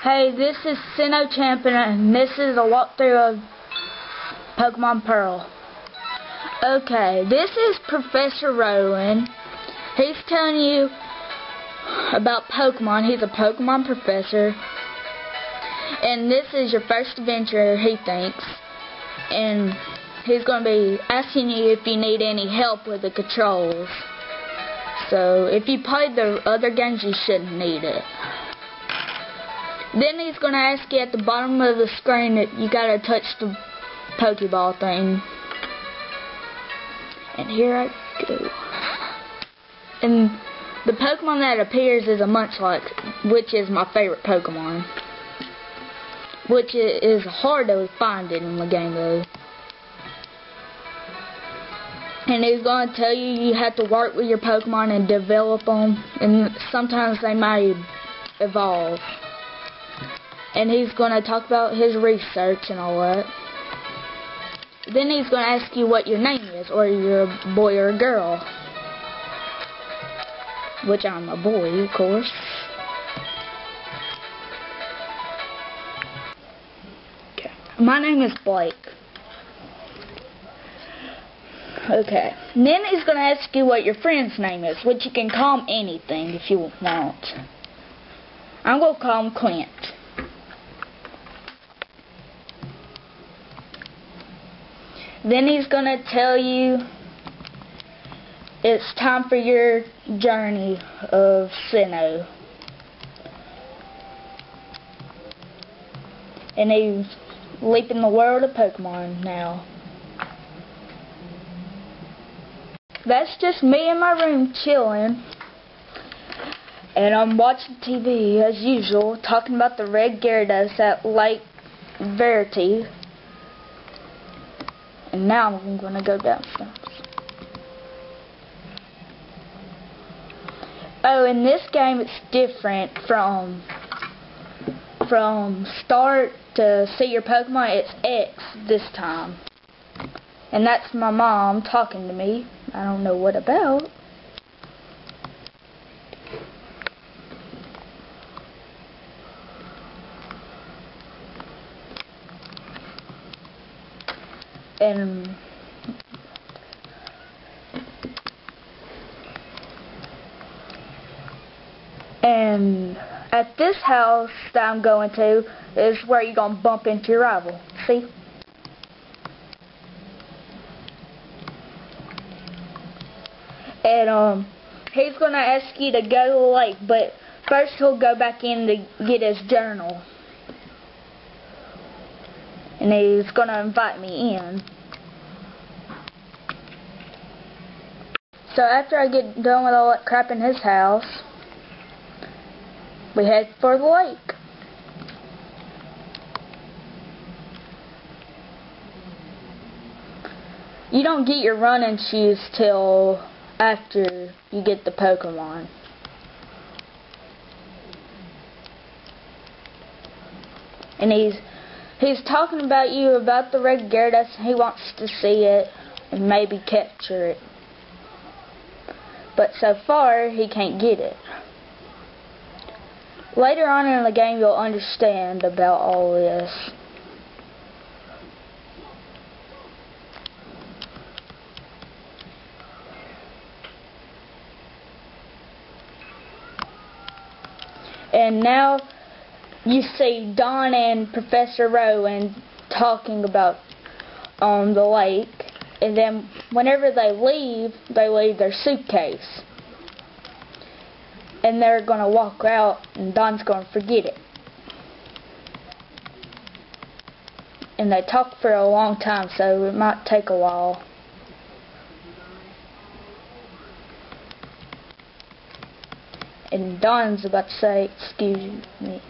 Hey, this is sinnohchampion, and this is a walkthrough of Pokemon Pearl. Okay, this is Professor Rowan. He's telling you about Pokemon. He's a Pokemon professor. And this is your first adventure, he thinks. And he's going to be asking you if you need any help with the controls. So, if you played the other games, you shouldn't need it. Then he's going to ask you at the bottom of the screen that you got to touch the Pokeball thing. And here I go. And the Pokemon that appears is a Munchlax, which is my favorite Pokemon. Which is hard to find in the game though. And he's going to tell you have to work with your Pokemon and develop them. And sometimes they might evolve. And he's going to talk about his research and all that. Then he's going to ask you what your name is, or you're a boy or a girl. Which I'm a boy, of course. Okay. My name is Blake. Okay. And then he's going to ask you what your friend's name is, which you can call him anything if you want. I'm going to call him Clint. Then he's going to tell you it's time for your journey of Sinnoh. And he's leaping the world of Pokemon now. That's just me in my room chilling. And I'm watching TV as usual, talking about the red Gyarados at Lake Verity. And now I'm going to go downstairs. Oh, in this game it's different from start to see your Pokemon. It's X this time. And that's my mom talking to me. I don't know what about. And at this house that I'm going to is where you're going to bump into your rival. See? And he's going to ask you to go to the lake, but first he'll go back in to get his journal. And he's going to invite me in. So after I get done with all that crap in his house, we head for the lake. You don't get your running shoes till after you get the Pokemon. And he's talking about you about the red Gyarados. He wants to see it and maybe capture it. But so far, he can't get it. Later on in the game, you'll understand about all this. And now you see Don and Professor Rowan talking about the lake. And then whenever they leave their suitcase. And they're going to walk out and Don's going to forget it. And they talk for a long time, so it might take a while. And Don's about to say, excuse me.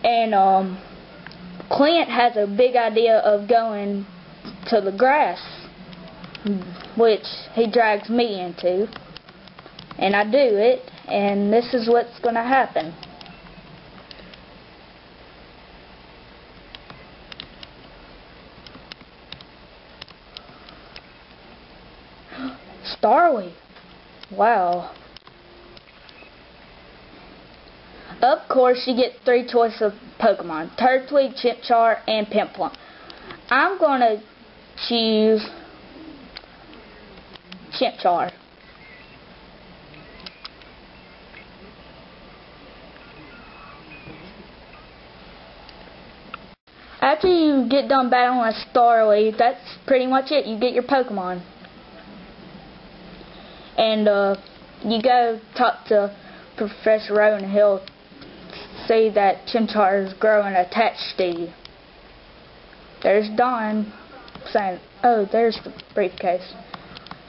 And Clint has a big idea of going to the grass, which he drags me into, and I do it, and this is what's going to happen. Starly. Wow. Of course, you get 3 choices of Pokemon: Turtwig, Chimchar, and Piplup. I'm going to choose Chimchar. After you get done battling a Starly, that's pretty much it. You get your Pokemon. And you go talk to Professor Rowan, and he'll see that Chimchar is growing attached to you. There's Dawn saying, oh, there's the briefcase.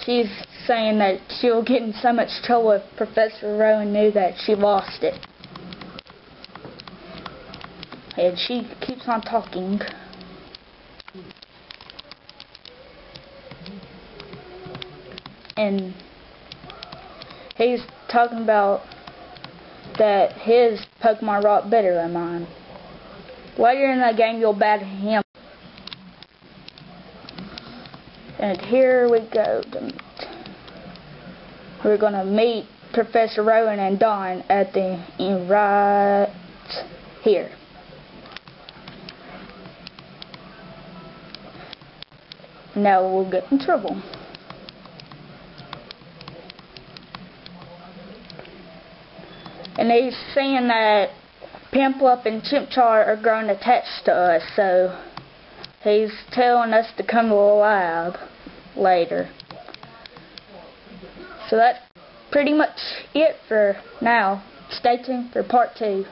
She's saying that she'll get in so much trouble if Professor Rowan knew that she lost it. And she keeps on talking. And he's talking about that his Pokemon are a lot better than mine. Later in the game, you'll battle him. And here we go. We're gonna meet Professor Rowan and Dawn at the end right here. Now we'll get in trouble. And he's saying that Piplup and Chimchar are growing attached to us, so he's telling us to come to the lab later. So that's pretty much it for now. Stay tuned for part 2.